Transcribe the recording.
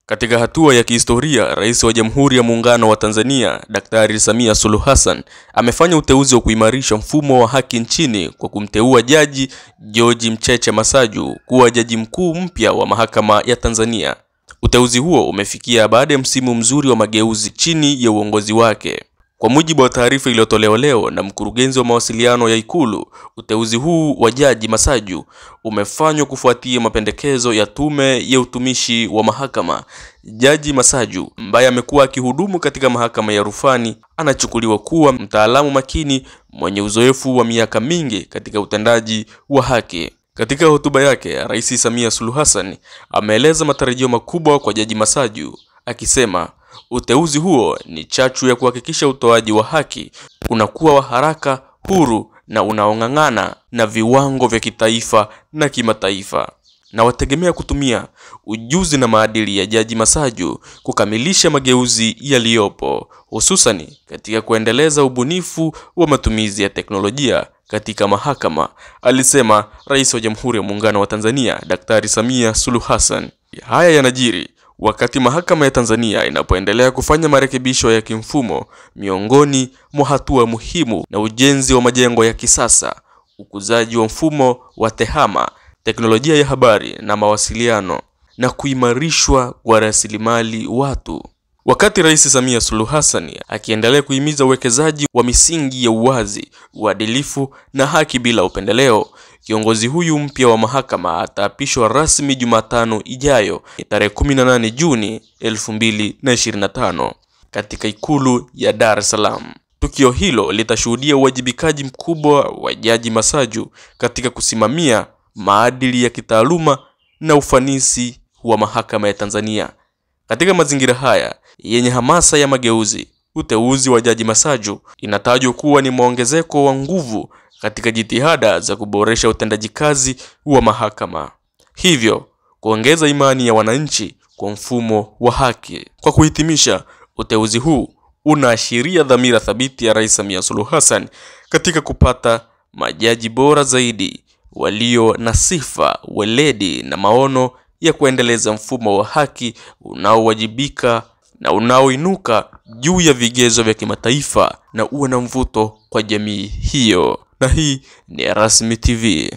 Katika hatua ya kihistoria, Rais wa Jamhuri ya Muungano wa Tanzania, Daktari Samia Suluhu Hassan, amefanya uteuzi wa kuimarisha mfumo wa haki nchini kwa kumteua Jaji George Mcheche Masaju kuwa jaji mkuu mpya wa Mahakama ya Tanzania. Uteuzi huo umefikia baada ya msimu mzuri wa mageuzi chini ya uongozi wake. Kwa mujibu wa taarifa iliyotolewa leo na mkurugenzi wa mawasiliano ya Ikulu, uteuzi huu wa Jaji Masaju umefanywa kufuatia mapendekezo ya Tume ya Utumishi wa Mahakama. Jaji Masaju, ambaye amekuwa akihudumu katika Mahakama ya Rufani, anachukuliwa kuwa mtaalamu makini mwenye uzoefu wa miaka mingi katika utendaji wa haki. Katika hotuba yake, Rais Samia Suluhu Hassan ameeleza matarajio makubwa kwa Jaji Masaju, akisema uteuzi huo ni chachu ya kuhakikisha utoaji wa haki unakuwa wa haraka, huru na unaong'ang'ana na viwango vya kitaifa na kimataifa. Na wategemea kutumia ujuzi na maadili ya Jaji Masaju kukamilisha mageuzi yaliyopo, hususan katika kuendeleza ubunifu wa matumizi ya teknolojia katika mahakama, alisema Rais wa Jamhuri ya Muungano wa Tanzania, Daktari Samia Suluhu Hassan. Haya yanajiri wakati Mahakama ya Tanzania inapoendelea kufanya marekebisho ya kimfumo. Miongoni mwa hatua muhimu na ujenzi wa majengo ya kisasa, ukuzaji wa mfumo wa tehama, teknolojia ya habari na mawasiliano, na kuimarishwa kwa rasilimali watu. Wakati Rais Samia Suluhu Hassan akiendelea kuhimiza uwekezaji wa misingi ya uwazi, uadilifu na haki bila upendeleo, kiongozi huyu mpya wa mahakama ataapishwa rasmi Jumatano ijayo, tarehe 18 Juni 2025 katika Ikulu ya Dar es Salaam. Tukio hilo litashuhudia uwajibikaji mkubwa wa Jaji Masaju katika kusimamia maadili ya kitaaluma na ufanisi wa mahakama ya Tanzania. Katika mazingira haya yenye hamasa ya mageuzi, uteuzi wa Jaji Masaju inatajwa kuwa ni muongezeko wa nguvu katika jitihada za kuboresha utendaji kazi wa mahakama, hivyo kuongeza imani ya wananchi kwa mfumo wa haki. Kwa kuhitimisha, uteuzi huu unaashiria dhamira thabiti ya Rais Samia Suluhu Hassan katika kupata majaji bora zaidi, walio na sifa, weledi na maono ya kuendeleza mfumo wa haki unaowajibika na unaoinuka juu ya vigezo vya kimataifa na uwe na mvuto kwa jamii hiyo. Na hii ni Erasmi TV.